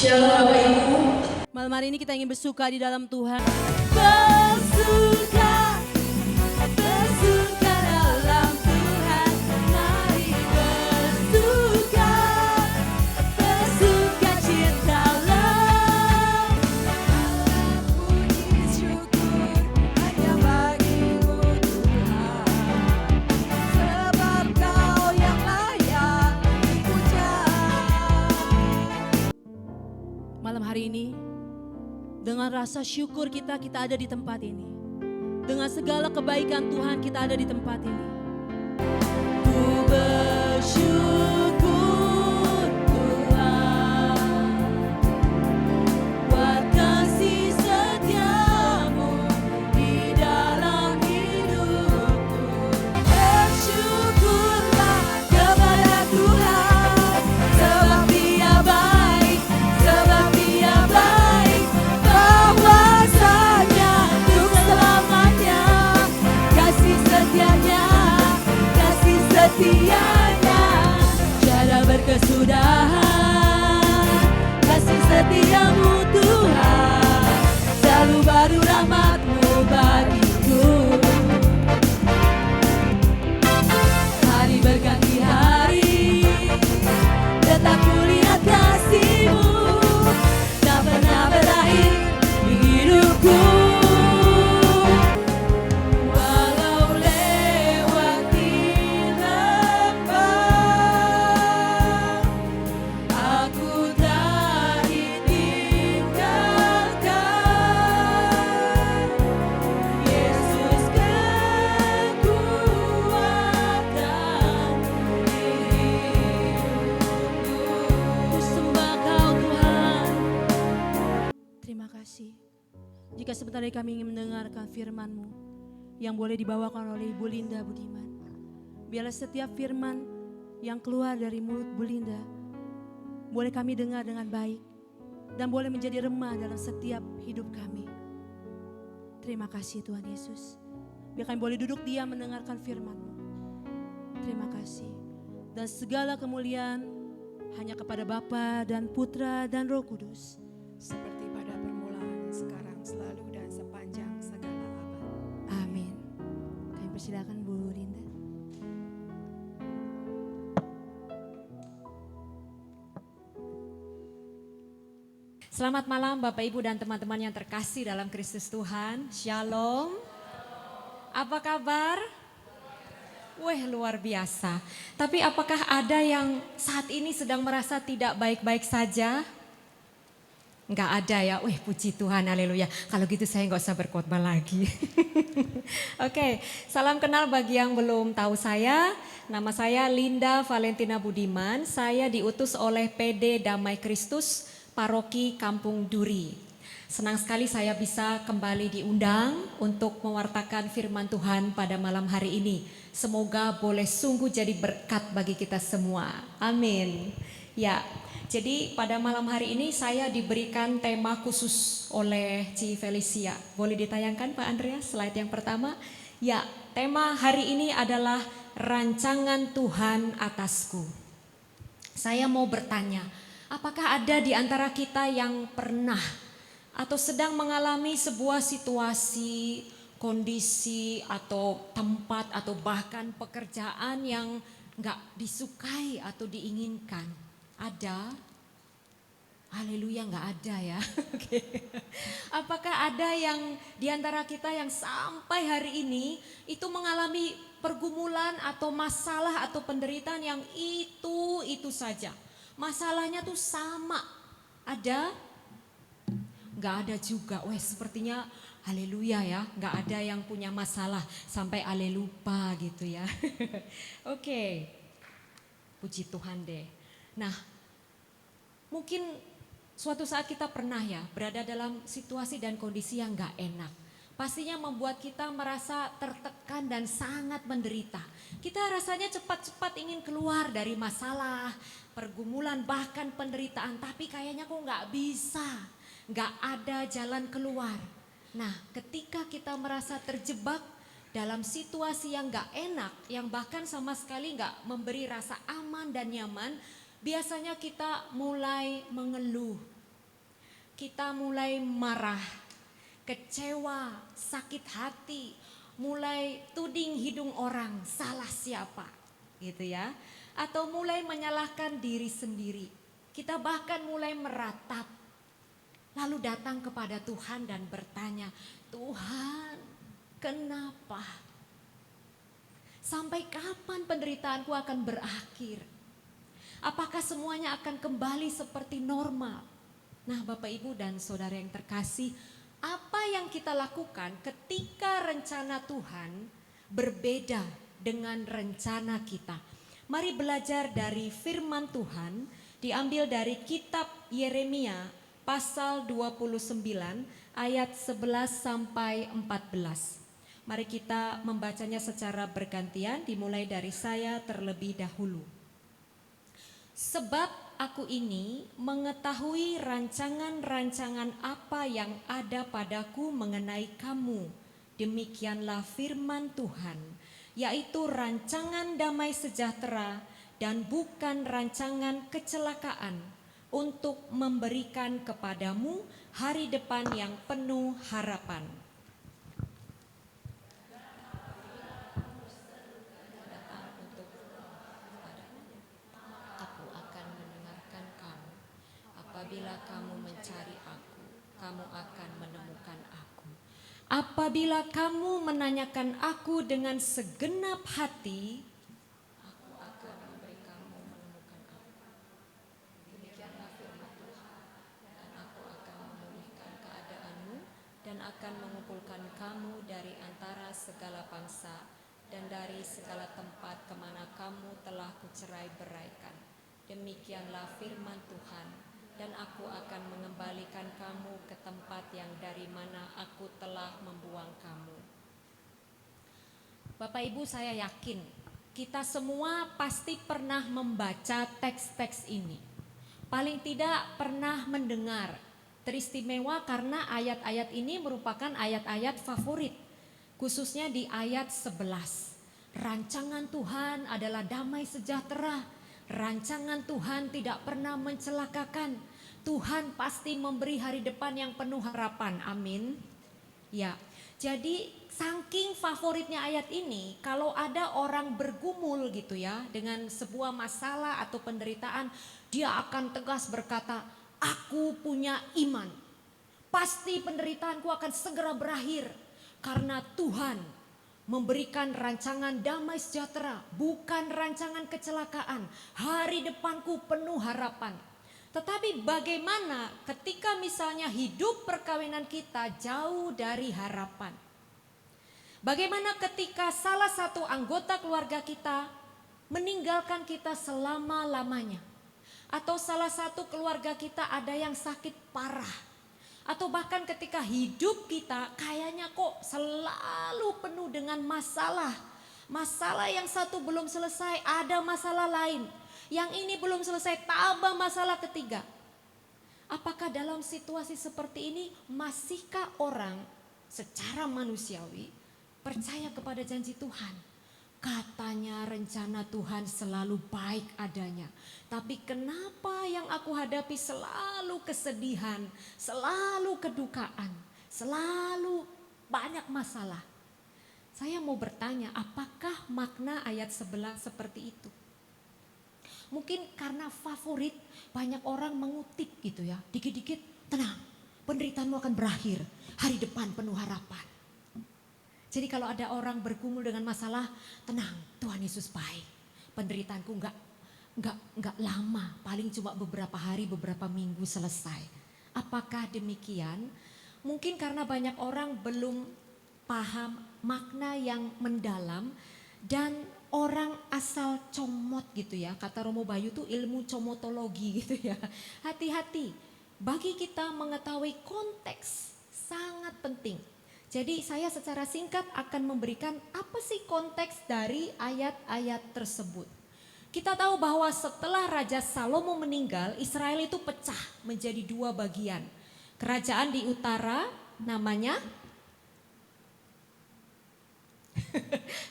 Shalom Bapak Ibu. Malam hari ini kita ingin bersuka di dalam Tuhan. Bersuka, bersuka dalam Tuhan. Mari bersuka, bersuka citalah. Puji syukur hanya bagi-Mu Tuhan, sebab Kau yang layak dipuja. Malam hari ini, dengan rasa syukur kita ada di tempat ini. Dengan segala kebaikan Tuhan kita ada di tempat ini. Ku bersyukur Tuhan, buat kasih setia-Mu di dalam hidupku. Bersyukurlah kepada Tuhan, sebab Dia baik, sebab Dia baik. Bahwasanya untuk selamanya, kasih setianya, kasih setianya tiada berkesudahan. Kasih setiamu Tuhan, selalu baru rahmat-Mu bagiku. Hari berganti hari, tetap kulihat kasih-Mu, tak pernah berakhir di hidupku. Walau lewati lembah, aku tak ditinggalkan. Yesus kekuatan hidupku. Ku sembah Kau Tuhan. Terima kasih. Jika sebentar lagi kami ingin mendengarkan firman-Mu yang boleh dibawakan oleh Ibu Linda Budiman. Biarlah setiap firman yang keluar dari mulut Bu Linda boleh kami dengar dengan baik dan boleh menjadi remah dalam setiap hidup kami. Terima kasih Tuhan Yesus. Biar kami boleh duduk diam mendengarkan firman-Mu. Terima kasih. Dan segala kemuliaan hanya kepada Bapa dan Putra dan Roh Kudus. Seperti pada permulaan, sekarang, selalu, dan sepanjang segala abad. Amin. Kami persilakan Bu Linda. Selamat malam Bapak Ibu dan teman-teman yang terkasih dalam Kristus Tuhan. Shalom. Apa kabar? Weh, luar biasa. Tapi apakah ada yang saat ini sedang merasa tidak baik-baik saja? Enggak ada ya. Weh, puji Tuhan, haleluya. Kalau gitu saya enggak usah berkhotbah lagi. Oke, salam kenal bagi yang belum tahu saya. Nama saya Linda Valentina Budiman. Saya diutus oleh PD Damai Kristus Paroki Kampung Duri. Senang sekali saya bisa kembali diundang untuk mewartakan firman Tuhan pada malam hari ini. Semoga boleh sungguh jadi berkat bagi kita semua. Amin. Ya, jadi pada malam hari ini saya diberikan tema khusus oleh Ci Felicia. Boleh ditayangkan Pak Andreas slide yang pertama? Ya, tema hari ini adalah rancangan Tuhan atasku. Saya mau bertanya, apakah ada di antara kita yang pernah atau sedang mengalami sebuah situasi, kondisi atau tempat atau bahkan pekerjaan yang enggak disukai atau diinginkan? Ada? Haleluya, enggak ada ya. Oke. Apakah ada yang di antara kita yang sampai hari ini itu mengalami pergumulan atau masalah atau penderitaan yang itu saja? Masalahnya tuh sama. Ada? Enggak ada juga. Wah, sepertinya haleluya ya, enggak ada yang punya masalah sampai lupa gitu ya. Oke. Puji Tuhan deh. Nah, mungkin suatu saat kita pernah ya berada dalam situasi dan kondisi yang enggak enak. Pastinya membuat kita merasa tertekan dan sangat menderita. Kita rasanya cepat-cepat ingin keluar dari masalah, pergumulan, bahkan penderitaan. Tapi kayaknya kok nggak bisa, nggak ada jalan keluar. Nah, ketika kita merasa terjebak dalam situasi yang nggak enak, yang bahkan sama sekali nggak memberi rasa aman dan nyaman, biasanya kita mulai mengeluh, kita mulai marah, kecewa, sakit hati, mulai tuding hidung orang, salah siapa gitu ya. Atau mulai menyalahkan diri sendiri. Kita bahkan mulai meratap. Lalu datang kepada Tuhan dan bertanya, Tuhan, kenapa? Sampai kapan penderitaanku akan berakhir? Apakah semuanya akan kembali seperti normal? Nah, Bapak Ibu dan Saudara yang terkasih, apa yang kita lakukan ketika rencana Tuhan berbeda dengan rencana kita? Mari belajar dari firman Tuhan, diambil dari kitab Yeremia pasal 29 ayat 11 sampai 14. Mari kita membacanya secara bergantian, dimulai dari saya terlebih dahulu. Sebab aku ini mengetahui rancangan-rancangan apa yang ada padaku mengenai kamu. Demikianlah firman Tuhan, yaitu rancangan damai sejahtera dan bukan rancangan kecelakaan, untuk memberikan kepadamu hari depan yang penuh harapan. Aku akan mendengarkan kamu. Apabila kamu mencari aku, kamu akan menemukan aku. Apabila kamu menanyakan aku dengan segenap hati, aku akan memberi kamu menemukan aku. Demikianlah firman Tuhan. Dan aku akan memulihkan keadaanmu dan akan mengumpulkan kamu dari antara segala bangsa dan dari segala tempat kemana kamu telah kucerai-beraikan. Demikianlah firman Tuhan, dan aku akan mengembalikan kamu ke tempat yang dari mana aku telah membuang kamu. Bapak Ibu, saya yakin kita semua pasti pernah membaca teks-teks ini. Paling tidak pernah mendengar. Teristimewa karena ayat-ayat ini merupakan ayat-ayat favorit, khususnya di ayat 11. Rancangan Tuhan adalah damai sejahtera. Rancangan Tuhan tidak pernah mencelakakan. Tuhan pasti memberi hari depan yang penuh harapan. Amin. Ya, jadi saking favoritnya ayat ini, kalau ada orang bergumul gitu ya dengan sebuah masalah atau penderitaan, dia akan tegas berkata, aku punya iman. Pasti penderitaanku akan segera berakhir karena Tuhan memberikan rancangan damai sejahtera, bukan rancangan kecelakaan. Hari depanku penuh harapan. Tetapi bagaimana ketika misalnya hidup perkawinan kita jauh dari harapan? Bagaimana ketika salah satu anggota keluarga kita meninggalkan kita selama-lamanya? Atau salah satu keluarga kita ada yang sakit parah? Atau bahkan ketika hidup kita kayaknya kok selalu penuh dengan masalah. Masalah yang satu belum selesai, ada masalah lain. Yang ini belum selesai, tambah masalah ketiga. Apakah dalam situasi seperti ini masihkah orang secara manusiawi percaya kepada janji Tuhan? Katanya rencana Tuhan selalu baik adanya. Tapi kenapa yang aku hadapi selalu kesedihan, selalu kedukaan, selalu banyak masalah? Saya mau bertanya, apakah makna ayat 11 seperti itu? Mungkin karena favorit banyak orang mengutip gitu ya. Dikit-dikit tenang, penderitaanmu akan berakhir, hari depan penuh harapan. Jadi kalau ada orang bergumul dengan masalah, tenang, Tuhan Yesus baik. Penderitaanku enggak lama, paling cuma beberapa hari, beberapa minggu selesai. Apakah demikian? Mungkin karena banyak orang belum paham makna yang mendalam dan orang asal comot gitu ya. Kata Romo Bayu itu ilmu comotologi gitu ya. Hati-hati, bagi kita mengetahui konteks sangat penting. Jadi saya secara singkat akan memberikan apa sih konteks dari ayat-ayat tersebut. Kita tahu bahwa setelah Raja Salomo meninggal, Israel itu pecah menjadi dua bagian. Kerajaan di utara namanya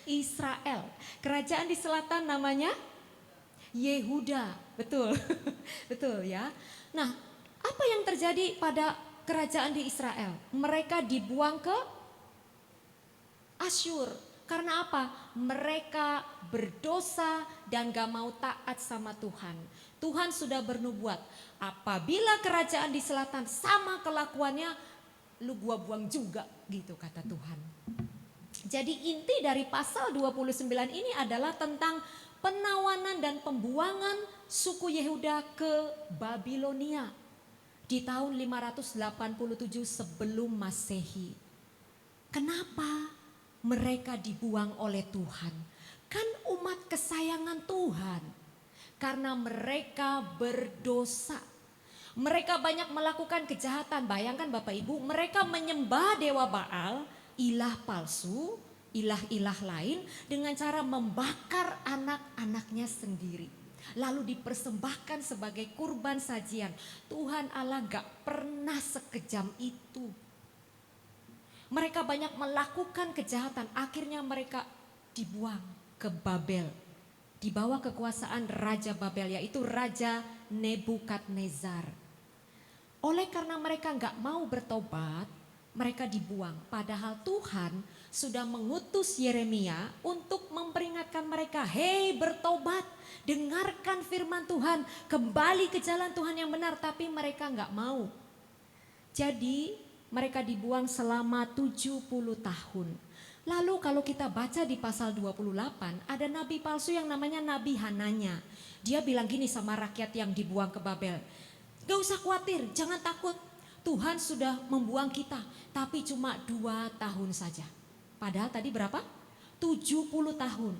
Israel. Kerajaan di selatan namanya Yehuda. Betul. Betul ya. Nah, apa Apa yang terjadi pada kerajaan di Israel? Mereka dibuang ke Asyur. Karena apa? Mereka berdosa dan gak mau taat sama Tuhan. Tuhan sudah bernubuat, apabila kerajaan di selatan sama kelakuannya, lu gua buang juga gitu kata Tuhan. Jadi inti dari pasal 29 ini adalah tentang penawanan dan pembuangan suku Yehuda ke Babilonia di tahun 587 sebelum Masehi. Kenapa mereka dibuang oleh Tuhan? Kan umat kesayangan Tuhan. Karena mereka berdosa. Mereka banyak melakukan kejahatan. Bayangkan Bapak Ibu, mereka menyembah dewa Baal, ilah palsu, ilah-ilah lain dengan cara membakar anak-anaknya sendiri. Lalu dipersembahkan sebagai kurban sajian. Tuhan Allah gak pernah sekejam itu. Mereka banyak melakukan kejahatan, akhirnya mereka dibuang ke Babel. Di bawah kekuasaan Raja Babel, yaitu Raja Nebukadnezar. Oleh karena mereka gak mau bertobat, mereka dibuang. Padahal Tuhan sudah mengutus Yeremia untuk memperingatkan mereka, hei bertobat, dengarkan firman Tuhan, kembali ke jalan Tuhan yang benar. Tapi mereka gak mau. Jadi mereka dibuang selama 70 tahun. Lalu kalau kita baca di pasal 28, ada nabi palsu yang namanya Nabi Hananya. Dia bilang gini sama rakyat yang dibuang ke Babel, gak usah khawatir, jangan takut. Tuhan sudah membuang kita, tapi cuma 2 tahun saja. Padahal tadi berapa? 70 tahun.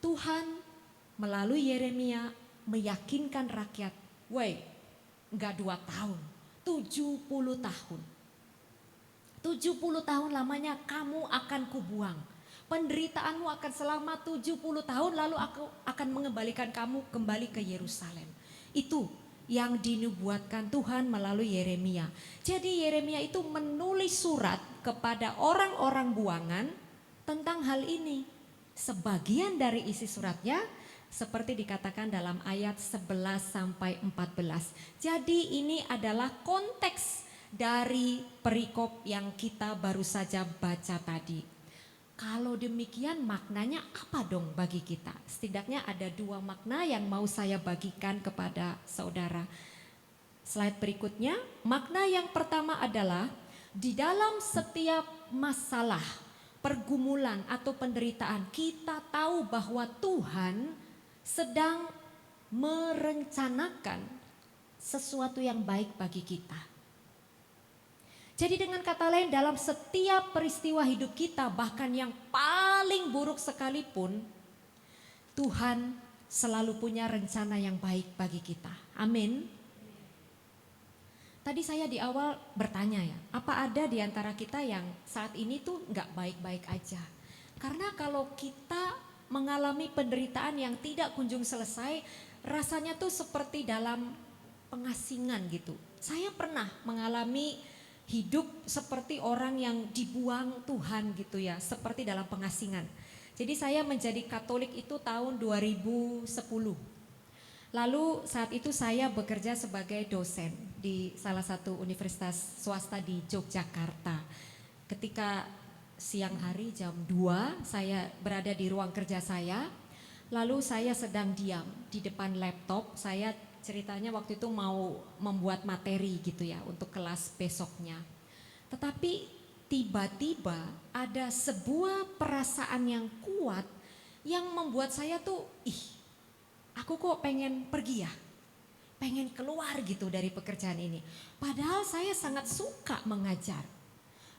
Tuhan melalui Yeremia meyakinkan rakyat, woi gak 2 tahun. 70 tahun. 70 tahun lamanya kamu akan kubuang. Penderitaanmu akan selama 70 tahun, lalu aku akan mengembalikan kamu kembali ke Yerusalem. Itu yang dinubuatkan Tuhan melalui Yeremia. Jadi Yeremia itu menulis surat kepada orang-orang buangan tentang hal ini. Sebagian dari isi suratnya seperti dikatakan dalam ayat 11 sampai 14. Jadi ini adalah konteks dari perikop yang kita baru saja baca tadi. Kalau demikian maknanya apa dong bagi kita? Setidaknya ada 2 makna yang mau saya bagikan kepada saudara. Slide berikutnya, makna yang pertama adalah di dalam setiap masalah, pergumulan atau penderitaan, kita tahu bahwa Tuhan sedang merencanakan sesuatu yang baik bagi kita. Jadi dengan kata lain, dalam setiap peristiwa hidup kita, bahkan yang paling buruk sekalipun, Tuhan selalu punya rencana yang baik bagi kita. Amin. Tadi saya di awal bertanya ya, apa ada di antara kita yang saat ini tuh gak baik-baik aja? Karena kalau kita mengalami penderitaan yang tidak kunjung selesai, rasanya tuh seperti dalam pengasingan gitu. Saya pernah mengalami hidup seperti orang yang dibuang Tuhan gitu ya, seperti dalam pengasingan. Jadi saya menjadi Katolik itu tahun 2010. Lalu saat itu saya bekerja sebagai dosen di salah satu universitas swasta di Yogyakarta. Ketika siang hari jam 2 saya berada di ruang kerja saya, lalu saya sedang diam di depan laptop. Saya ceritanya waktu itu mau membuat materi gitu ya untuk kelas besoknya. Tetapi tiba-tiba ada sebuah perasaan yang kuat yang membuat saya tuh, aku kok pengen pergi ya, pengen keluar gitu dari pekerjaan ini. Padahal saya sangat suka mengajar.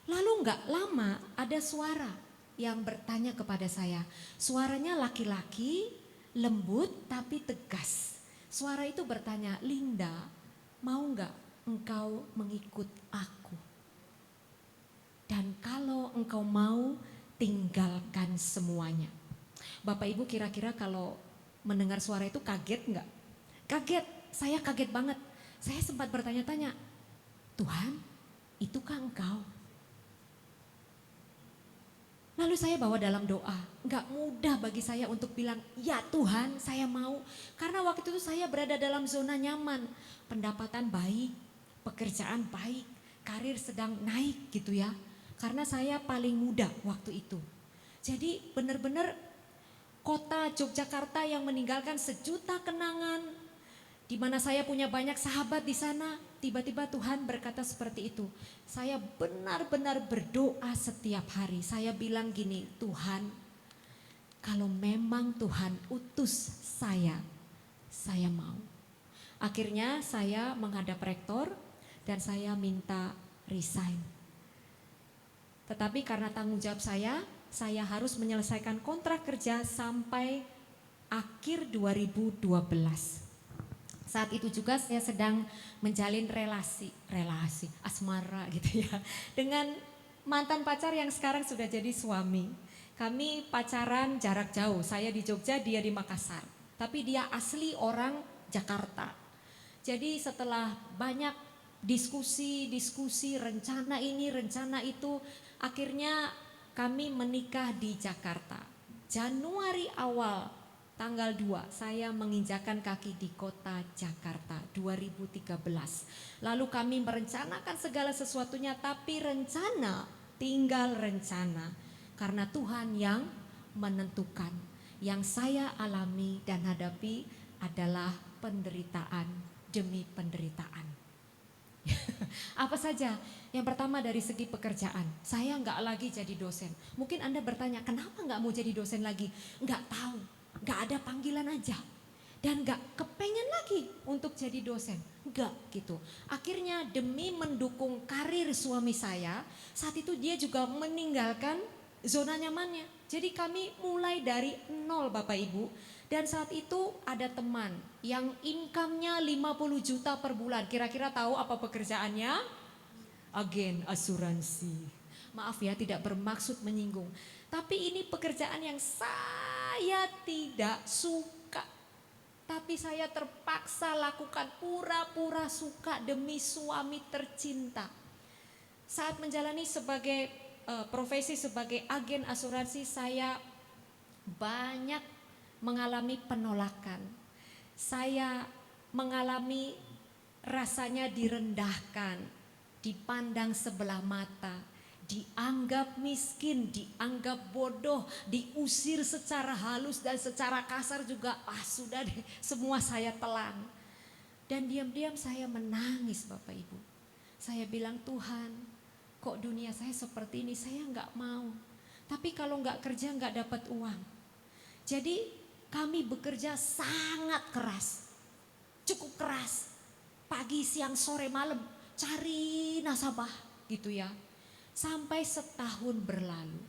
Lalu gak lama ada suara yang bertanya kepada saya. Suaranya laki-laki, lembut tapi tegas. Suara itu bertanya, Linda, mau gak engkau mengikut aku? Dan kalau engkau mau, tinggalkan semuanya. Bapak Ibu kira-kira kalau mendengar suara itu kaget gak? Kaget, saya kaget banget. Saya sempat bertanya-tanya, Tuhan, itukah engkau? Lalu saya bawa dalam doa, gak mudah bagi saya untuk bilang, ya Tuhan saya mau. Karena waktu itu saya berada dalam zona nyaman, pendapatan baik, pekerjaan baik, karir sedang naik gitu ya. Karena saya paling muda waktu itu. Jadi benar-benar kota Yogyakarta yang meninggalkan sejuta kenangan, di mana saya punya banyak sahabat di sana. Tiba-tiba Tuhan berkata seperti itu. Saya benar-benar berdoa setiap hari. Saya bilang gini, Tuhan, kalau memang Tuhan utus saya mau. Akhirnya saya menghadap rektor dan saya minta resign. Tetapi karena tanggung jawab saya harus menyelesaikan kontrak kerja sampai akhir 2012. Saat itu juga saya sedang menjalin relasi asmara gitu ya, dengan mantan pacar yang sekarang sudah jadi suami. Kami pacaran jarak jauh, saya di Jogja, dia di Makassar. Tapi dia asli orang Jakarta. Jadi setelah banyak diskusi, rencana ini, rencana itu, akhirnya kami menikah di Jakarta. Januari awal tanggal 2 saya menginjakan kaki di kota Jakarta 2013. Lalu kami merencanakan segala sesuatunya, tapi rencana tinggal rencana. Karena Tuhan yang menentukan. Yang saya alami dan hadapi adalah penderitaan demi penderitaan. Apa saja? Yang pertama dari segi pekerjaan, saya nggak lagi jadi dosen. Mungkin Anda bertanya, kenapa nggak mau jadi dosen lagi? Nggak tahu. Gak ada panggilan aja dan gak kepengen lagi untuk jadi dosen, gak gitu. Akhirnya demi mendukung karir suami saya, saat itu dia juga meninggalkan zona nyamannya. Jadi kami mulai dari nol Bapak Ibu. Dan saat itu ada teman yang income-nya 50 juta per bulan. Kira-kira tahu apa pekerjaannya? Agen asuransi. Maaf ya, tidak bermaksud menyinggung. Tapi ini pekerjaan yang saya tidak suka. Tapi saya terpaksa lakukan pura-pura suka demi suami tercinta. Saat menjalani sebagai profesi sebagai agen asuransi, saya banyak mengalami penolakan. Saya mengalami rasanya direndahkan, dipandang sebelah mata, dianggap miskin, dianggap bodoh, diusir secara halus dan secara kasar juga. Sudah deh, semua saya telan. Dan diam-diam saya menangis Bapak Ibu. Saya bilang, Tuhan, kok dunia saya seperti ini, saya nggak mau. Tapi kalau nggak kerja nggak dapat uang. Jadi kami bekerja sangat keras, cukup keras. Pagi, siang, sore, malam, cari nasabah gitu ya. Sampai setahun berlalu,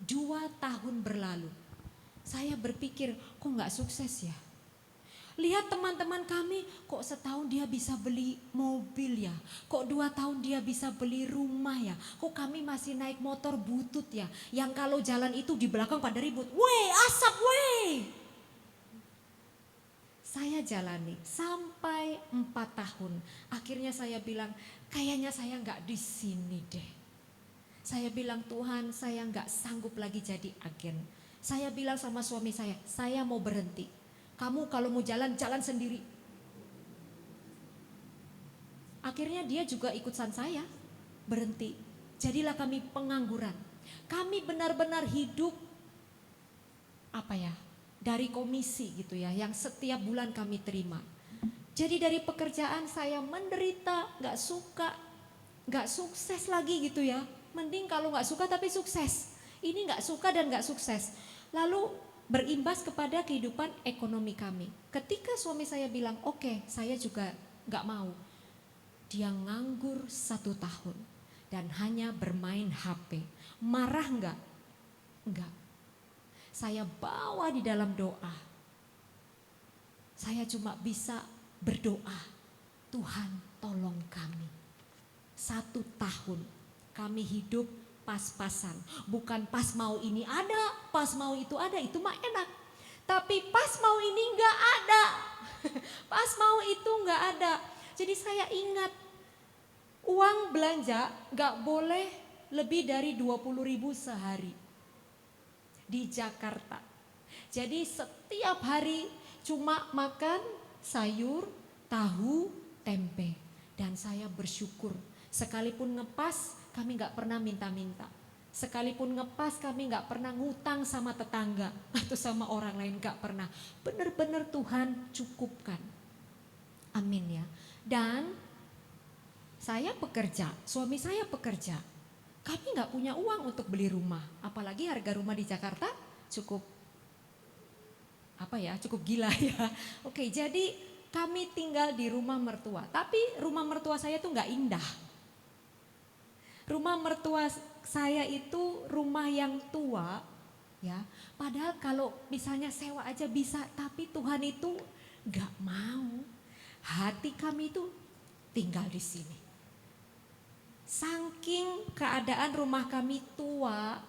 2 tahun berlalu, saya berpikir kok gak sukses ya. Lihat teman-teman kami, kok setahun dia bisa beli mobil ya, kok 2 tahun dia bisa beli rumah ya, kok kami masih naik motor butut ya, yang kalau jalan itu di belakang pada ribut, weh asap weh. Saya jalani sampai 4 tahun, akhirnya saya bilang kayaknya saya gak di sini deh. Saya bilang, Tuhan, saya nggak sanggup lagi jadi agen. Saya bilang sama suami saya mau berhenti. Kamu kalau mau jalan, jalan sendiri. Akhirnya dia juga ikutan saya berhenti. Jadilah kami pengangguran. Kami benar-benar hidup dari komisi gitu ya, yang setiap bulan kami terima. Jadi dari pekerjaan saya menderita, nggak suka, nggak sukses lagi gitu ya. Mending kalau nggak suka tapi sukses. Ini nggak suka dan nggak sukses. Lalu berimbas kepada kehidupan ekonomi kami. Ketika suami saya bilang, oke, saya juga nggak mau. Dia nganggur 1 tahun dan hanya bermain HP. Marah nggak? Enggak. Saya bawa di dalam doa. Saya cuma bisa berdoa, Tuhan tolong kami. 1 tahun. Kami hidup pas-pasan, bukan pas mau ini ada, pas mau itu ada, itu mah enak. Tapi pas mau ini enggak ada, pas mau itu enggak ada. Jadi saya ingat, uang belanja enggak boleh lebih dari 20.000 sehari. di Jakarta. Jadi setiap hari cuma makan sayur, tahu, tempe. Dan saya bersyukur, sekalipun ngepas kami gak pernah minta-minta. Sekalipun ngepas kami gak pernah ngutang sama tetangga atau sama orang lain, gak pernah. Benar-benar Tuhan cukupkan. Amin ya. Dan saya bekerja, suami saya bekerja. Kami gak punya uang untuk beli rumah. Apalagi harga rumah di Jakarta cukup cukup gila ya. Oke, jadi kami tinggal di rumah mertua. Tapi rumah mertua saya tuh gak indah. Rumah mertua saya itu rumah yang tua ya. Padahal kalau misalnya sewa aja bisa, tapi Tuhan itu gak mau. Hati kami itu tinggal di sini. Saking keadaan rumah kami tua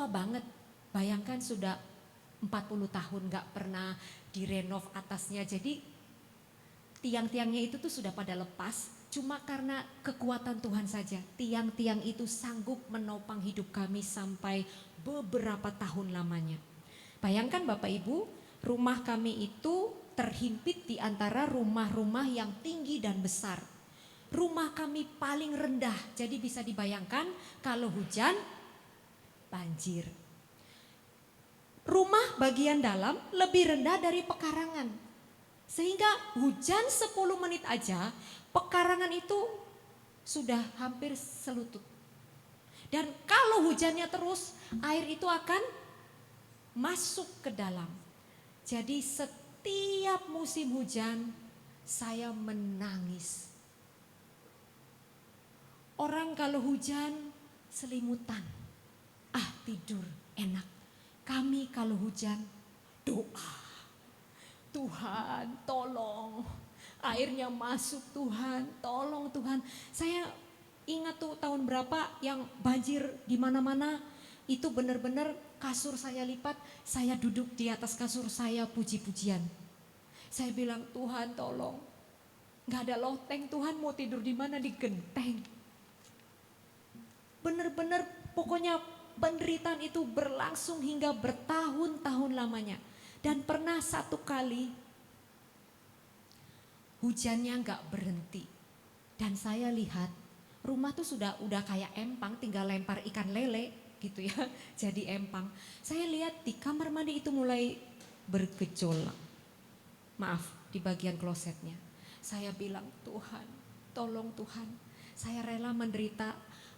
banget. Bayangkan sudah 40 tahun gak pernah direnov atasnya. Jadi tiang-tiangnya itu tuh sudah pada lepas. Cuma karena kekuatan Tuhan saja, tiang-tiang itu sanggup menopang hidup kami sampai beberapa tahun lamanya. Bayangkan Bapak Ibu, rumah kami itu terhimpit di antara rumah-rumah yang tinggi dan besar. Rumah kami paling rendah, jadi bisa dibayangkan kalau hujan, banjir. Rumah bagian dalam lebih rendah dari pekarangan. Sehingga hujan 10 menit aja, pekarangan itu sudah hampir selutut. Dan kalau hujannya terus, air itu akan masuk ke dalam. Jadi setiap musim hujan saya menangis. Orang kalau hujan selimutan, tidur enak. Kami kalau hujan doa. Tuhan tolong, airnya masuk Tuhan, tolong Tuhan. Saya ingat tuh tahun berapa yang banjir di mana-mana, itu benar-benar kasur saya lipat, saya duduk di atas kasur saya puji-pujian. Saya bilang Tuhan tolong, gak ada loteng, Tuhan mau tidur di mana, di genteng. Benar-benar pokoknya penderitaan itu berlangsung hingga bertahun-tahun lamanya. Dan pernah satu kali hujannya gak berhenti. Dan saya lihat rumah tuh udah kayak empang, tinggal lempar ikan lele gitu ya. Jadi empang. Saya lihat di kamar mandi itu mulai bergejolak. Maaf, di bagian klosetnya. Saya bilang Tuhan, tolong Tuhan. Saya rela menderita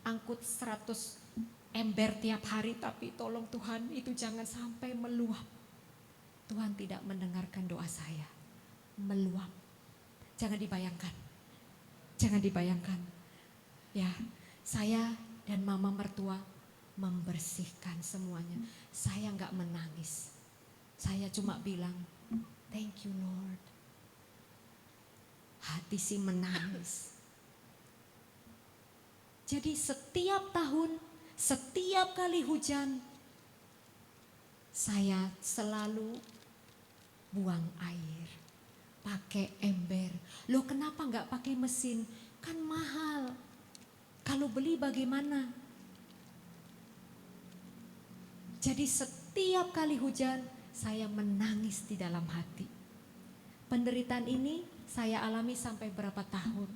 angkut 100 ember tiap hari, tapi tolong Tuhan itu jangan sampai meluap. Tuhan tidak mendengarkan doa saya. Meluap. Jangan dibayangkan. Jangan dibayangkan. Ya, saya dan mama mertua membersihkan semuanya. Saya enggak menangis. Saya cuma bilang, thank you Lord. Hati sih menangis. Jadi setiap tahun, setiap kali hujan, saya selalu buang air, pakai ember. Loh kenapa enggak pakai mesin? Kan mahal. Kalau beli bagaimana? Jadi setiap kali hujan saya menangis di dalam hati. Penderitaan ini saya alami sampai berapa tahun?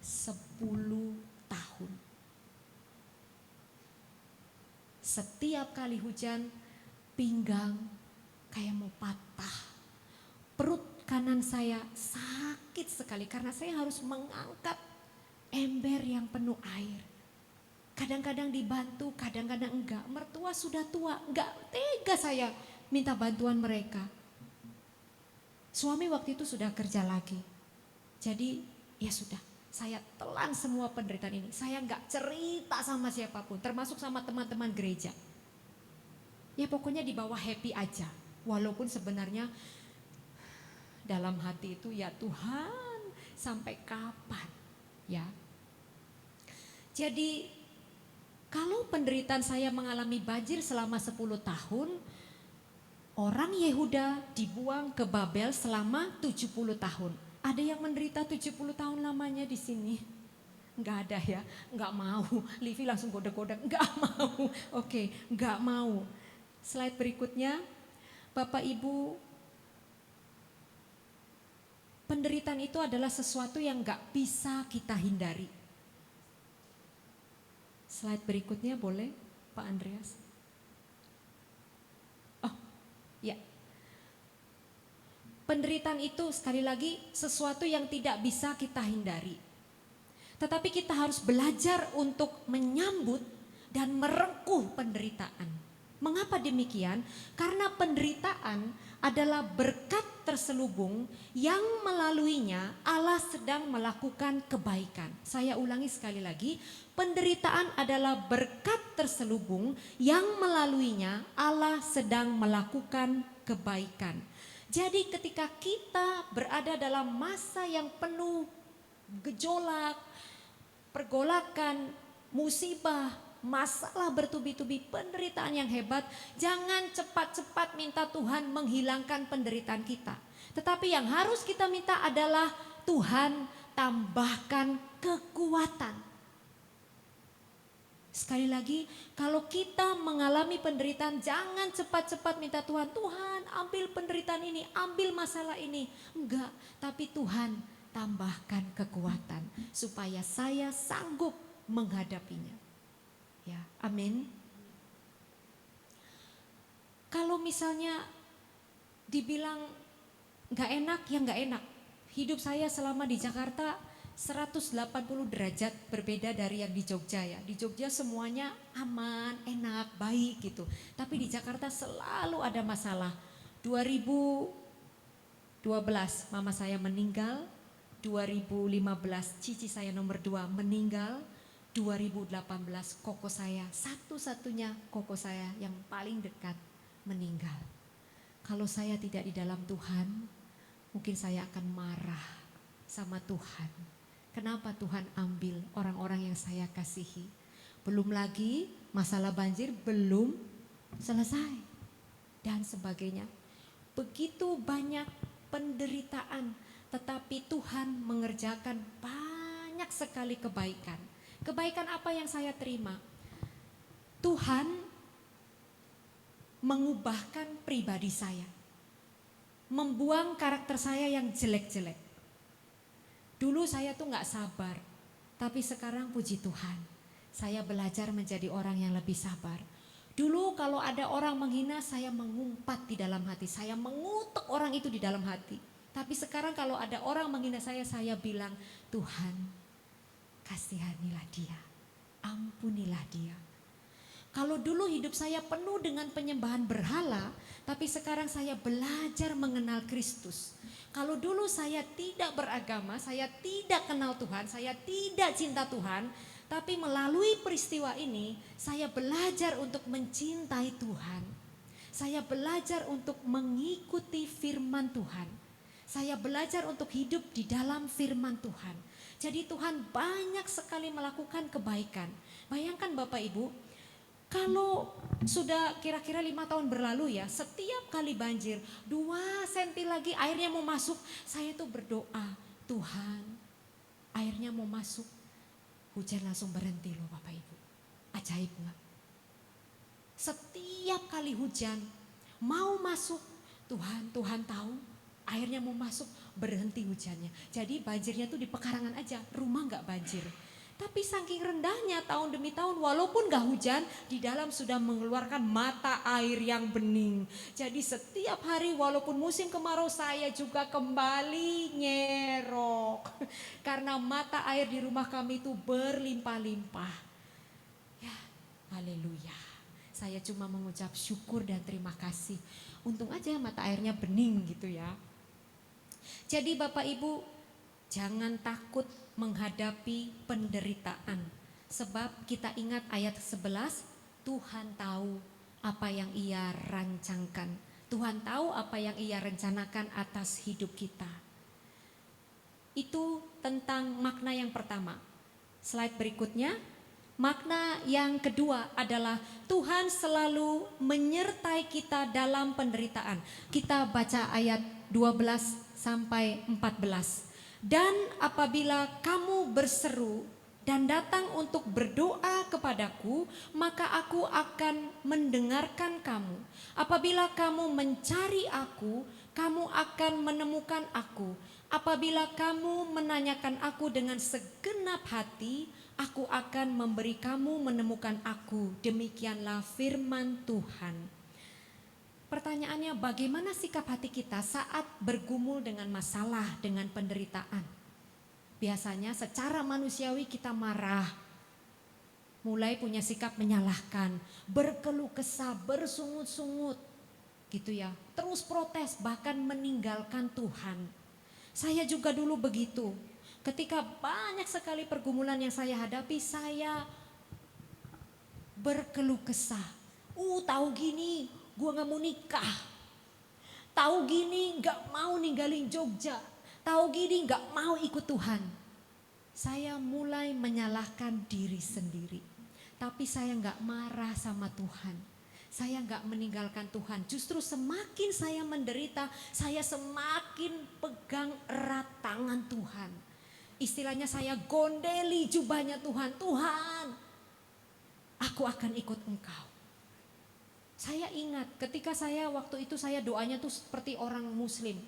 10 tahun. Setiap kali hujan pinggang kayak mau patah. Perut kanan saya sakit sekali karena saya harus mengangkat ember yang penuh air. Kadang-kadang dibantu, kadang-kadang enggak. Mertua sudah tua, enggak tega saya minta bantuan mereka. Suami waktu itu sudah kerja lagi. Jadi ya sudah, saya telan semua penderitaan ini. Saya enggak cerita sama siapapun, termasuk sama teman-teman gereja. Ya pokoknya di bawah happy aja. Walaupun sebenarnya dalam hati itu ya Tuhan sampai kapan ya. Jadi kalau penderitaan saya mengalami banjir selama 10 tahun, orang Yehuda dibuang ke Babel selama 70 tahun. Ada yang menderita 70 tahun lamanya di sini. Nggak ada ya, nggak mau. Livi langsung goda-goda, nggak mau. Oke, nggak mau. Slide berikutnya, Bapak Ibu, penderitaan itu adalah sesuatu yang nggak bisa kita hindari. Slide berikutnya boleh, Pak Andreas? Oh, ya. Penderitaan itu sekali lagi sesuatu yang tidak bisa kita hindari. Tetapi kita harus belajar untuk menyambut dan merengkuh penderitaan. Mengapa demikian? Karena penderitaan adalah berkat terselubung yang melaluinya Allah sedang melakukan kebaikan. Saya ulangi sekali lagi, penderitaan adalah berkat terselubung yang melaluinya Allah sedang melakukan kebaikan. Jadi ketika kita berada dalam masa yang penuh gejolak, pergolakan, musibah, masalah bertubi-tubi, penderitaan yang hebat, jangan cepat-cepat minta Tuhan menghilangkan penderitaan kita. Tetapi yang harus kita minta adalah Tuhan tambahkan kekuatan. Sekali lagi, kalau kita mengalami penderitaan, jangan cepat-cepat minta Tuhan, Tuhan ambil penderitaan ini, ambil masalah ini. Enggak, tapi Tuhan tambahkan kekuatan supaya saya sanggup menghadapinya. Ya, amin. Kalau misalnya dibilang gak enak, ya gak enak. Hidup saya selama di Jakarta 180 derajat berbeda dari yang di Jogja ya. Di Jogja semuanya aman, enak, baik gitu. Tapi di Jakarta selalu ada masalah. 2012 mama saya meninggal, 2015 cici saya nomor 2 meninggal, 2018 koko saya, satu-satunya koko saya yang paling dekat meninggal. Kalau saya tidak di dalam Tuhan, mungkin saya akan marah sama Tuhan. Kenapa Tuhan ambil orang-orang yang saya kasihi? Belum lagi masalah banjir belum selesai dan sebagainya. Begitu banyak penderitaan, tetapi Tuhan mengerjakan banyak sekali kebaikan. Kebaikan apa yang saya terima? Tuhan mengubahkan pribadi saya. Membuang karakter saya yang jelek-jelek. Dulu saya tuh gak sabar, tapi sekarang puji Tuhan, saya belajar menjadi orang yang lebih sabar. Dulu kalau ada orang menghina, saya mengumpat di dalam hati, saya mengutuk orang itu di dalam hati. Tapi sekarang kalau ada orang menghina saya bilang, Tuhan kasihanilah dia, ampunilah dia. Kalau dulu hidup saya penuh dengan penyembahan berhala, tapi sekarang saya belajar mengenal Kristus. Kalau dulu saya tidak beragama, saya tidak kenal Tuhan, saya tidak cinta Tuhan, tapi melalui peristiwa ini saya belajar untuk mencintai Tuhan. Saya belajar untuk mengikuti firman Tuhan. Saya belajar untuk hidup di dalam firman Tuhan. Jadi Tuhan banyak sekali melakukan kebaikan. Bayangkan Bapak Ibu, kalau sudah kira-kira 5 tahun berlalu ya, setiap kali banjir 2 senti lagi airnya mau masuk, saya tuh berdoa, Tuhan airnya mau masuk, hujan langsung berhenti loh Bapak Ibu. Ajaib gak? Setiap kali hujan mau masuk, Tuhan tahu airnya mau masuk, berhenti hujannya. Jadi banjirnya tuh di pekarangan aja, rumah gak banjir. Tapi saking rendahnya tahun demi tahun, walaupun gak hujan, di dalam sudah mengeluarkan mata air yang bening. Jadi setiap hari walaupun musim kemarau saya juga kembali nyerok. Karena mata air di rumah kami itu berlimpah-limpah. Ya, haleluya. Saya cuma mengucap syukur dan terima kasih. Untung aja mata airnya bening gitu ya. Jadi Bapak Ibu, jangan takut menghadapi penderitaan. Sebab kita ingat ayat 11, Tuhan tahu apa yang Ia rancangkan. Tuhan tahu apa yang Ia rencanakan atas hidup kita. Itu tentang makna yang pertama. Slide berikutnya, makna yang kedua adalah Tuhan selalu menyertai kita dalam penderitaan. Kita baca ayat 12 sampai 14. Dan apabila kamu berseru dan datang untuk berdoa kepadaku, maka aku akan mendengarkan kamu. Apabila kamu mencari aku, kamu akan menemukan aku. Apabila kamu menanyakan aku dengan segenap hati, aku akan memberi kamu menemukan aku. Demikianlah firman Tuhan. Pertanyaannya, bagaimana sikap hati kita saat bergumul dengan masalah, dengan penderitaan? Biasanya secara manusiawi kita marah, mulai punya sikap menyalahkan, berkeluh kesah, bersungut-sungut gitu ya. Terus protes, bahkan meninggalkan Tuhan. Saya juga dulu begitu. Ketika banyak sekali pergumulan yang saya hadapi, saya berkeluh kesah. Tahu gini, gua gak mau nikah. Tahu gini gak mau ninggalin Jogja. Tahu gini gak mau ikut Tuhan. Saya mulai menyalahkan diri sendiri. Tapi saya gak marah sama Tuhan. Saya gak meninggalkan Tuhan. Justru semakin saya menderita, saya semakin pegang erat tangan Tuhan. Istilahnya saya gondeli jubahnya Tuhan. Tuhan, aku akan ikut Engkau. Saya ingat ketika saya waktu itu saya doanya tuh seperti orang muslim.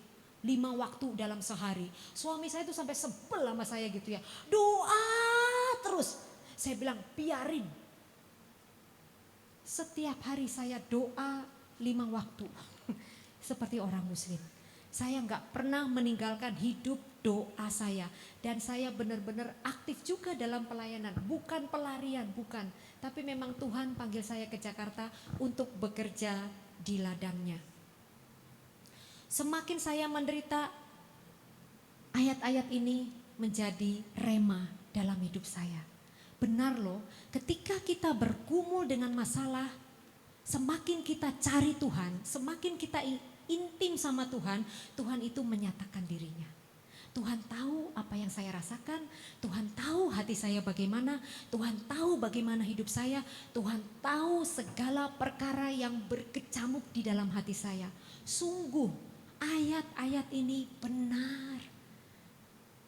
5 waktu dalam sehari. Suami saya tuh sampai sebel sama saya gitu ya. Doa terus. Saya bilang biarin. Setiap hari saya doa 5 waktu. Seperti orang muslim. Saya gak pernah meninggalkan hidup doa saya. Dan saya benar-benar aktif juga dalam pelayanan. Bukan pelarian, bukan. Tapi memang Tuhan panggil saya ke Jakarta untuk bekerja di ladangnya. Semakin saya menderita, ayat-ayat ini menjadi rema dalam hidup saya. Benar loh, ketika kita bergumul dengan masalah, semakin kita cari Tuhan, semakin kita intim sama Tuhan, Tuhan itu menyatakan dirinya. Tuhan tahu apa yang saya rasakan, Tuhan tahu hati saya bagaimana, Tuhan tahu bagaimana hidup saya, Tuhan tahu segala perkara yang berkecamuk di dalam hati saya. Sungguh ayat-ayat ini benar.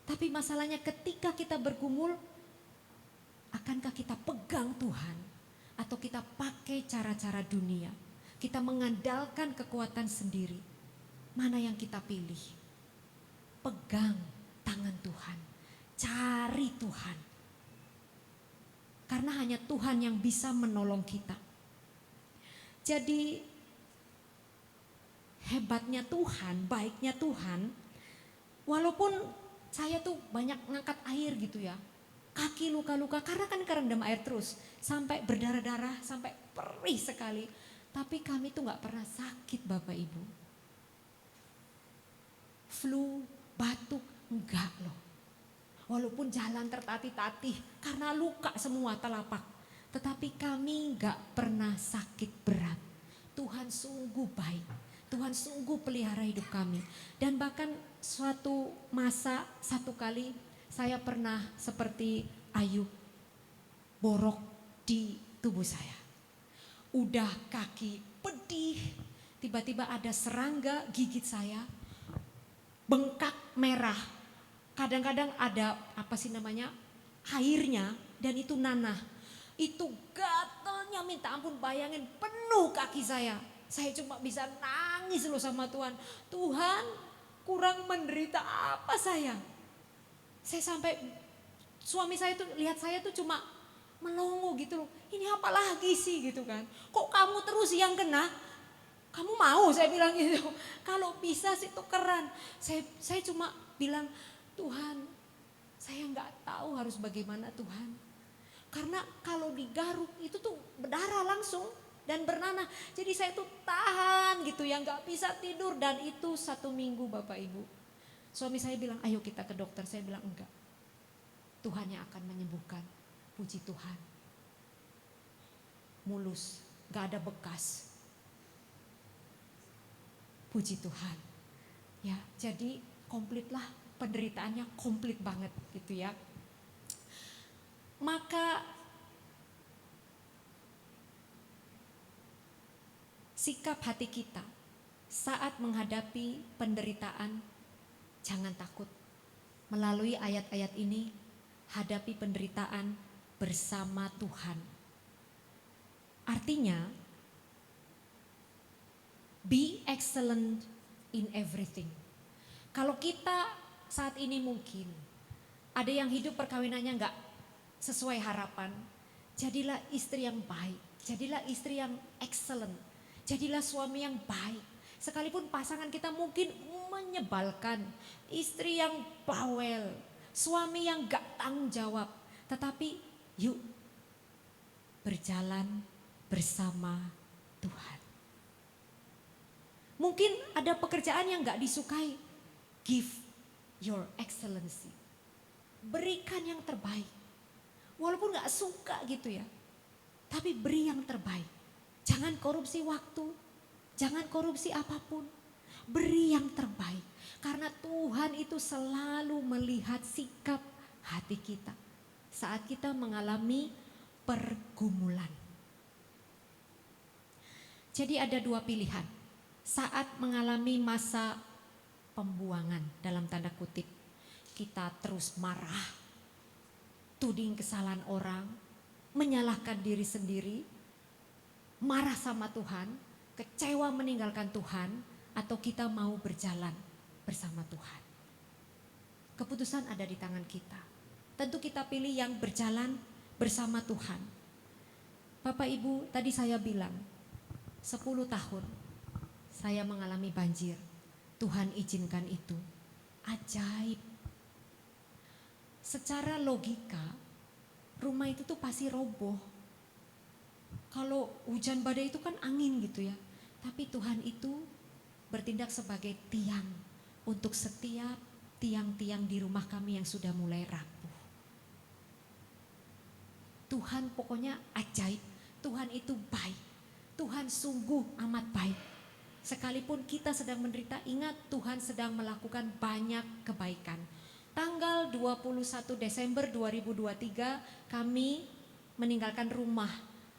Tapi masalahnya ketika kita bergumul, akankah kita pegang Tuhan atau kita pakai cara-cara dunia? Kita mengandalkan kekuatan sendiri. Mana yang kita pilih? Pegang tangan Tuhan. Cari Tuhan. Karena hanya Tuhan yang bisa menolong kita. Jadi hebatnya Tuhan, baiknya Tuhan, walaupun saya tuh banyak ngangkat air gitu ya, kaki luka-luka karena kan kerendam air terus, sampai berdarah-darah, sampai perih sekali, tapi kami tuh gak pernah sakit Bapak Ibu. Flu, batuk, enggak loh. Walaupun jalan tertatih-tatih karena luka semua telapak, tetapi kami gak pernah sakit berat. Tuhan sungguh baik. Tuhan sungguh pelihara hidup kami. Dan bahkan suatu masa, satu kali saya pernah seperti Ayub, borok di tubuh saya. Udah kaki pedih, tiba-tiba ada serangga gigit saya, bengkak merah. Kadang-kadang ada airnya dan itu nanah. Itu gatalnya minta ampun, bayangin penuh kaki saya. Saya cuma bisa nangis loh sama Tuhan. Tuhan, kurang menderita apa saya? Saya sampai suami saya tuh lihat saya tuh cuma melongo gitu loh. Ini apa lagi sih gitu kan? Kok kamu terus yang kena? Kamu mau, saya bilang gitu. Kalau bisa sih tukeran. Saya cuma bilang, Tuhan, saya nggak tahu harus bagaimana Tuhan. Karena kalau digaruk itu tuh berdarah langsung. Dan bernanah, jadi saya tuh tahan gitu ya, gak bisa tidur. Dan itu 1 minggu Bapak Ibu. Suami saya bilang, ayo kita ke dokter. Saya bilang enggak, Tuhan yang akan menyembuhkan. Puji Tuhan, mulus, gak ada bekas. Puji Tuhan. Ya, jadi komplitlah, penderitaannya komplit banget gitu ya. Maka sikap hati kita saat menghadapi penderitaan, jangan takut. Melalui ayat-ayat ini, hadapi penderitaan bersama Tuhan. Artinya, be excellent in everything. Kalau kita saat ini mungkin ada yang hidup perkawinannya enggak sesuai harapan, jadilah istri yang baik, jadilah istri yang excellent, jadilah suami yang baik. Sekalipun pasangan kita mungkin menyebalkan, istri yang bawel, suami yang gak tanggung jawab, tetapi yuk berjalan bersama Tuhan. Mungkin ada pekerjaan yang gak disukai, give your excellency. Berikan yang terbaik. Walaupun gak suka gitu ya, tapi beri yang terbaik. Jangan korupsi waktu, jangan korupsi apapun. Beri yang terbaik. Karena Tuhan itu selalu melihat sikap hati kita saat kita mengalami pergumulan. Jadi ada dua pilihan saat mengalami masa pembuangan dalam tanda kutip. Kita terus marah, tuding kesalahan orang, menyalahkan diri sendiri, marah sama Tuhan, kecewa meninggalkan Tuhan, atau kita mau berjalan bersama Tuhan. Keputusan ada di tangan kita. Tentu kita pilih yang berjalan bersama Tuhan. Bapak Ibu, tadi saya bilang 10 tahun saya mengalami banjir. Tuhan izinkan itu. Ajaib. Secara logika, rumah itu tuh pasti roboh. Kalau hujan badai itu kan angin gitu ya. Tapi Tuhan itu bertindak sebagai tiang untuk setiap tiang-tiang di rumah kami yang sudah mulai rapuh. Tuhan pokoknya ajaib. Tuhan itu baik. Tuhan sungguh amat baik. Sekalipun kita sedang menderita, ingat Tuhan sedang melakukan banyak kebaikan. Tanggal 21 Desember 2023 kami meninggalkan rumah.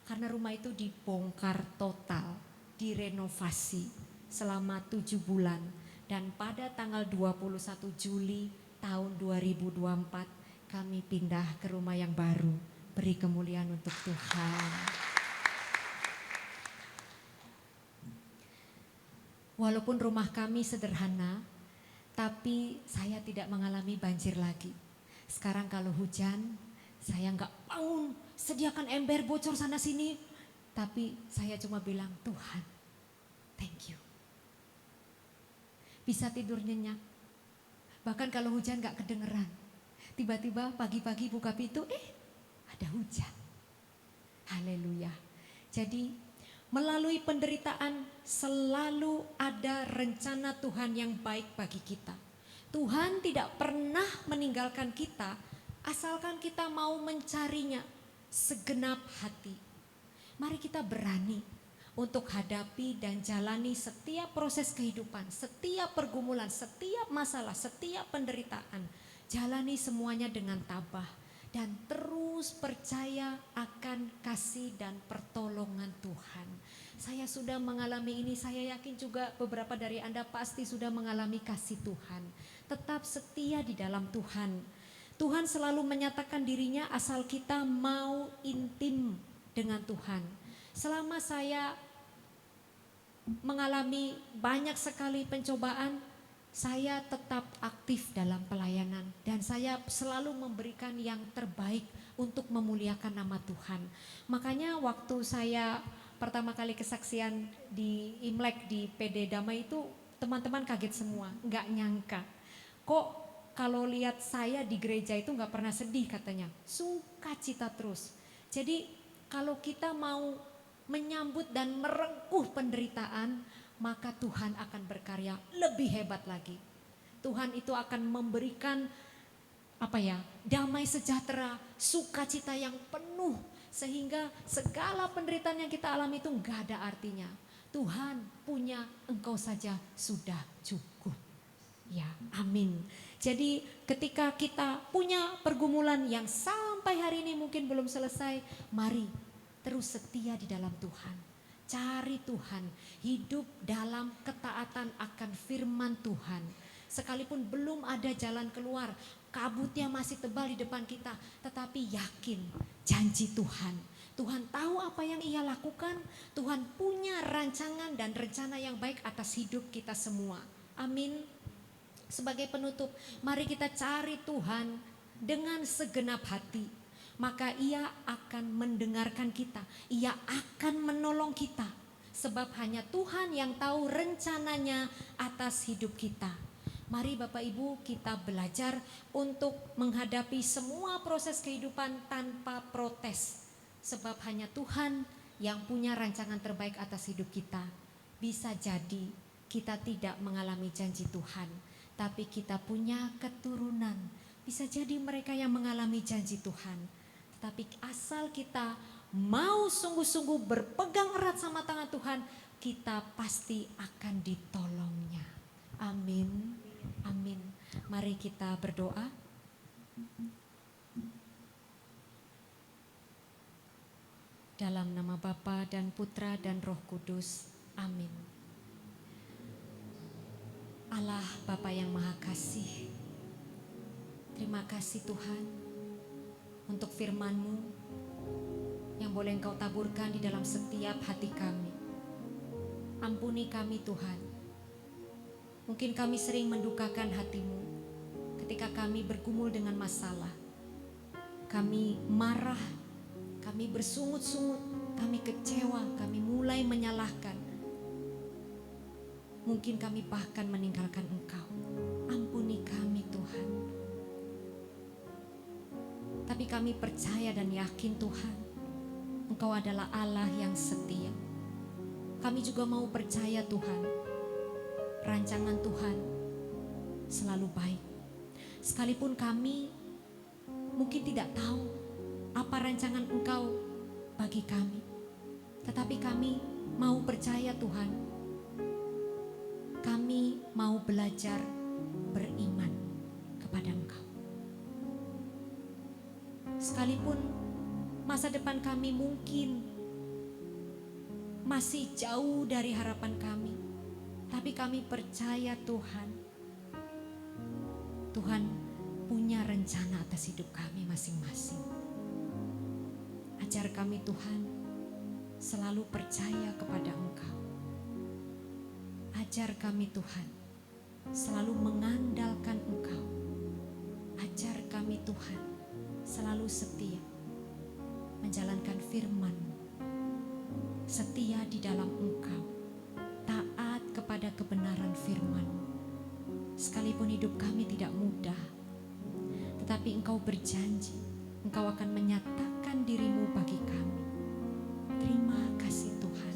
Karena rumah itu dibongkar total, direnovasi selama 7 bulan. Dan pada tanggal 21 Juli tahun 2024 kami pindah ke rumah yang baru. Beri kemuliaan untuk Tuhan. Walaupun rumah kami sederhana, tapi saya tidak mengalami banjir lagi. Sekarang kalau hujan, saya enggak bangun, sediakan ember bocor sana sini. Tapi saya cuma bilang, Tuhan, thank you. Bisa tidur nyenyak. Bahkan kalau hujan gak kedengeran. Tiba-tiba pagi-pagi buka pintu, ada hujan. Haleluya. Jadi melalui penderitaan selalu ada rencana Tuhan yang baik bagi kita. Tuhan tidak pernah meninggalkan kita asalkan kita mau mencarinya segenap hati. Mari kita berani untuk hadapi dan jalani setiap proses kehidupan, setiap pergumulan, setiap masalah, setiap penderitaan. Jalani semuanya dengan tabah dan terus percaya akan kasih dan pertolongan Tuhan. Saya sudah mengalami ini, saya yakin juga beberapa dari Anda pasti sudah mengalami kasih Tuhan. Tetap setia di dalam Tuhan. Tuhan selalu menyatakan dirinya asal kita mau intim dengan Tuhan. Selama saya mengalami banyak sekali pencobaan, saya tetap aktif dalam pelayanan dan saya selalu memberikan yang terbaik untuk memuliakan nama Tuhan. Makanya waktu saya pertama kali kesaksian di Imlek di PD Damai itu teman-teman kaget semua, nggak nyangka. Kok kalau lihat saya di gereja itu nggak pernah sedih katanya, sukacita terus. Jadi kalau kita mau menyambut dan merengkuh penderitaan, maka Tuhan akan berkarya lebih hebat lagi. Tuhan itu akan memberikan damai sejahtera, sukacita yang penuh. Sehingga segala penderitaan yang kita alami itu gak ada artinya. Tuhan punya engkau saja sudah cukup. Ya, amin. Jadi ketika kita punya pergumulan yang sampai hari ini mungkin belum selesai, mari terus setia di dalam Tuhan. Cari Tuhan, hidup dalam ketaatan akan firman Tuhan. sekalipun belum ada jalan keluar, kabutnya masih tebal di depan kita, tetapi yakin janji Tuhan. Tuhan tahu apa yang Ia lakukan, Tuhan punya rancangan dan rencana yang baik atas hidup kita semua. Amin. Sebagai penutup, mari kita cari Tuhan dengan segenap hati. Maka Ia akan mendengarkan kita, Ia akan menolong kita. Sebab hanya Tuhan yang tahu rencananya atas hidup kita. Mari Bapak Ibu kita belajar untuk menghadapi semua proses kehidupan tanpa protes. Sebab hanya Tuhan yang punya rancangan terbaik atas hidup kita. Bisa jadi kita tidak mengalami janji Tuhan, tapi kita punya keturunan. Bisa jadi mereka yang mengalami janji Tuhan. Tetapi asal kita mau sungguh-sungguh berpegang erat sama tangan Tuhan, kita pasti akan ditolongnya. Amin. Amin. Mari kita berdoa. Dalam nama Bapa dan Putra dan Roh Kudus. Amin. Allah Bapa yang Maha Kasih, terima kasih Tuhan untuk firman-Mu yang boleh Engkau taburkan di dalam setiap hati kami. Ampuni kami Tuhan. Mungkin kami sering mendukakan hati-Mu ketika kami bergumul dengan masalah. Kami marah, kami bersungut-sungut, kami kecewa, kami mulai menyalahkan. Mungkin kami bahkan meninggalkan Engkau. Ampuni kami Tuhan. Tapi kami percaya dan yakin Tuhan, Engkau adalah Allah yang setia. Kami juga mau percaya Tuhan, rancangan Tuhan selalu baik. Sekalipun kami mungkin tidak tahu apa rancangan Engkau bagi kami, tetapi kami mau percaya Tuhan. Kami mau belajar beriman kepada Engkau. Sekalipun masa depan kami mungkin masih jauh dari harapan kami, tapi kami percaya Tuhan, Tuhan punya rencana atas hidup kami masing-masing. Ajar kami Tuhan selalu percaya kepada Engkau. Ajar kami Tuhan selalu mengandalkan Engkau. Ajar kami Tuhan selalu setia menjalankan firman-Mu, setia di dalam Engkau, taat kepada kebenaran firman-Mu. Sekalipun hidup kami tidak mudah, tetapi Engkau berjanji, Engkau akan menyatakan diri-Mu bagi kami. Terima kasih Tuhan,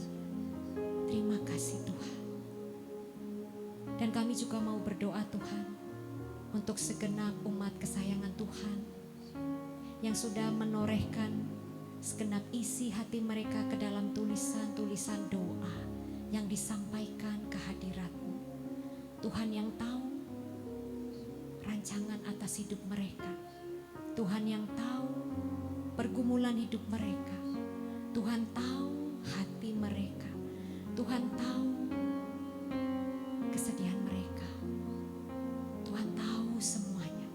terima kasih Tuhan. Dan kami juga mau berdoa Tuhan untuk segenap umat kesayangan Tuhan yang sudah menorehkan segenap isi hati mereka ke dalam tulisan-tulisan doa yang disampaikan ke hadirat-Mu. Tuhan yang tahu rancangan atas hidup mereka. Tuhan yang tahu pergumulan hidup mereka. Tuhan tahu hati mereka. Tuhan tahu kesedihan mereka. Tuhan tahu semuanya.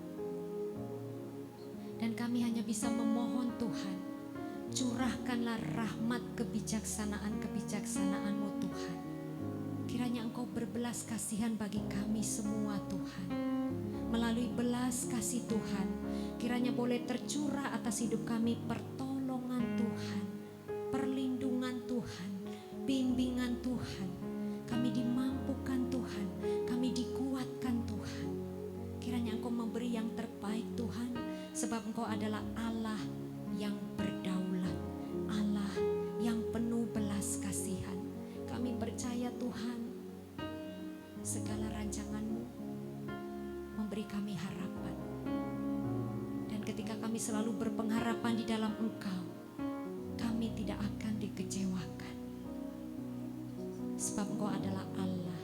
Dan kami hanya bisa memohon Tuhan, curahkanlah rahmat kebijaksanaan-kebijaksanaan-Mu Tuhan. Kiranya Engkau berbelas kasihan bagi kami semua Tuhan. Melalui belas kasih Tuhan, kiranya boleh tercurah atas hidup kami pertolongan Tuhan, perlindungan Tuhan, bimbingan Tuhan. Kami dimampukan Tuhan, kami dikuatkan Tuhan. Kiranya Engkau memberi yang terbaik Tuhan, sebab Engkau adalah Allah yang berdaulat, Allah yang penuh belas kasihan. Kami percaya Tuhan, segala rancangan-Mu memberi kami harapan. Dan ketika kami selalu berpengharapan di dalam Engkau, kami tidak akan dikecewakan. Sebab Engkau adalah Allah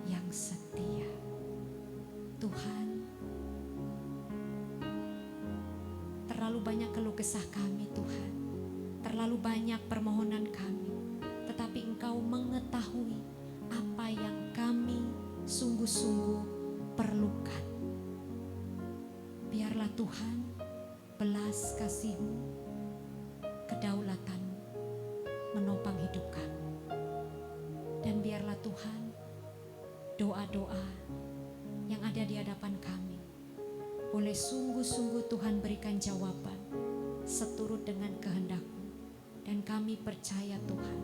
yang setia. Tuhan, terlalu banyak keluh kesah kami Tuhan, terlalu banyak permohonan kami, tetapi Engkau mengetahui apa yang kami sungguh-sungguh perlukan. Biarlah Tuhan belas kasih-Mu, kedaulatan-Mu menopang hidup kami. Dan biarlah Tuhan doa-doa yang ada di hadapan kami boleh sungguh-sungguh Tuhan berikan jawaban seturut dengan kehendak-Mu. Dan kami percaya Tuhan,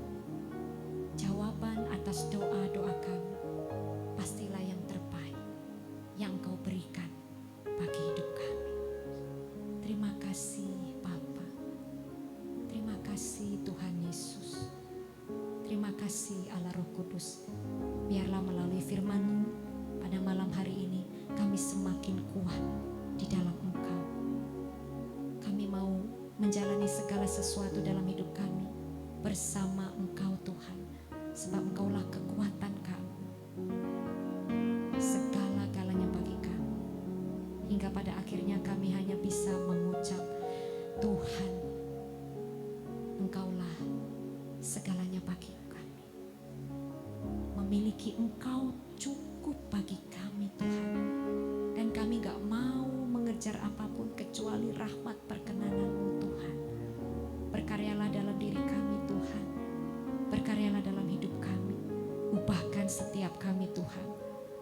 jawaban atas doa-doa kami pastilah yang terbaik yang Engkau berikan bagi hidup kami. Terima kasih Bapa. Terima kasih Tuhan Yesus. Terima kasih Allah Roh Kudus. Biarlah melalui firman-Mu pada malam hari ini kami semakin kuat di dalam Engkau. Kami mau menjalani segala sesuatu dalam hidup kami bersama Engkau Tuhan. Sebab Engkaulah kekuatan kami. Segala-galanya bagi kami. Hingga pada akhirnya kami hanya bisa mengucap, Tuhan, Engkaulah segalanya bagi kami. Memiliki Engkau cukup bagi kami Tuhan. Dan kami gak mau mengejar apapun kecuali rahmat perkenanan-Mu Tuhan. Berkaryalah dalam diri kami Tuhan. Berkaryalah dalam hidup kami. Ubahkan setiap kami Tuhan.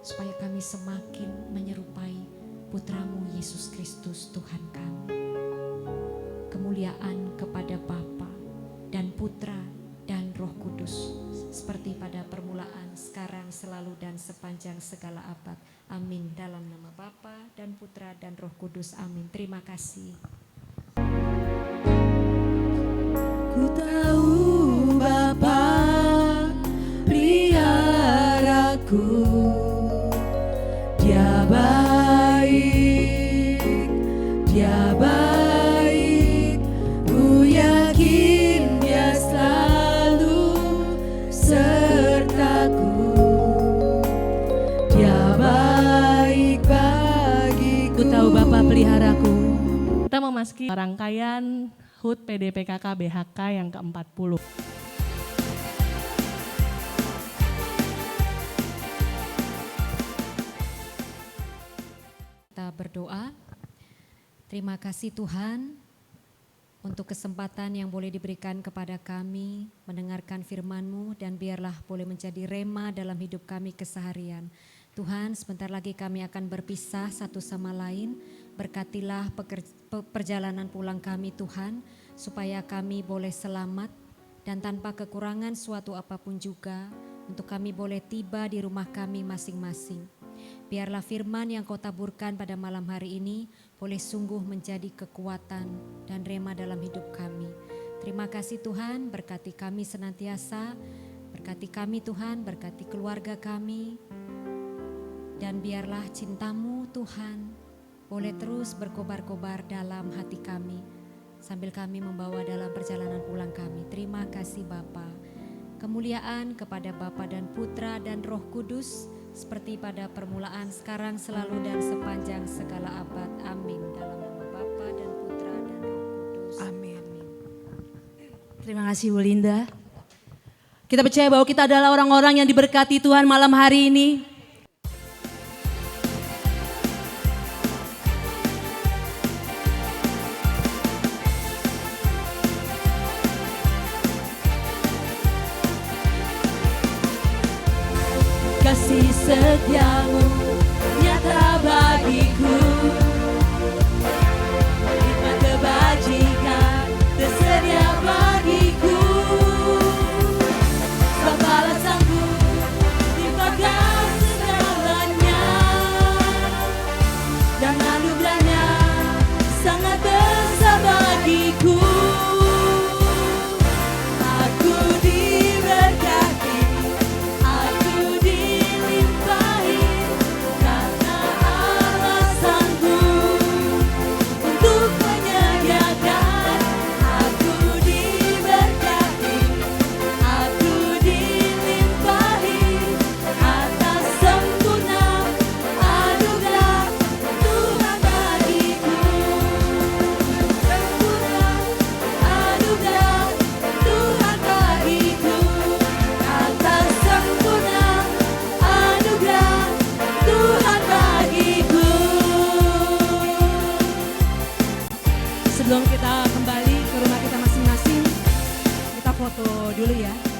Supaya kami semakin menyerupai Putra-Mu Yesus Kristus Tuhan kami. Kemuliaan kepada Bapa dan Putra dan Roh Kudus. Seperti pada permulaan, sekarang, selalu dan sepanjang segala abad. Amin. Dalam nama Bapa dan Putra dan Roh Kudus. Amin. Terima kasih. Ku tahu Bapa peliharaku, Dia baik, Dia baik. Ku yakin Dia selalu sertaku. Dia baik bagiku. Ku tahu Bapa peliharaku. Kita memasuki rangkaian HUT PDPKK BHK yang ke-40. Kita berdoa. Terima kasih Tuhan untuk kesempatan yang boleh diberikan kepada kami mendengarkan firman-Mu, dan biarlah boleh menjadi rema dalam hidup kami keseharian. Tuhan, sebentar lagi kami akan berpisah satu sama lain. Berkatilah perjalanan pulang kami Tuhan, supaya kami boleh selamat dan tanpa kekurangan suatu apapun juga, untuk kami boleh tiba di rumah kami masing-masing. Biarlah firman yang Kau taburkan pada malam hari ini boleh sungguh menjadi kekuatan dan rema dalam hidup kami. Terima kasih Tuhan, berkati kami senantiasa, berkati kami Tuhan, berkati keluarga kami. Dan biarlah cinta-Mu Tuhan boleh terus berkobar-kobar dalam hati kami sambil kami membawa dalam perjalanan pulang kami. Terima kasih Bapa. Kemuliaan kepada Bapa dan Putra dan Roh Kudus seperti pada permulaan, sekarang, selalu dan sepanjang segala abad. Amin. Dalam nama Bapa dan Putra dan Roh Kudus. Amin. Terima kasih Bu Linda. Kita percaya bahwa kita adalah orang-orang yang diberkati Tuhan malam hari ini. Kasih setia-Mu nyata bagiku, hikmat kebajikan tersedia bagiku. Sebab balasan-Ku limpahkan segalanya, dan anugerah-Nya sangat besar bagiku. Aku diberkati, aku dilimpahi sebelum kita kembali ke rumah kita masing-masing, kita foto dulu ya.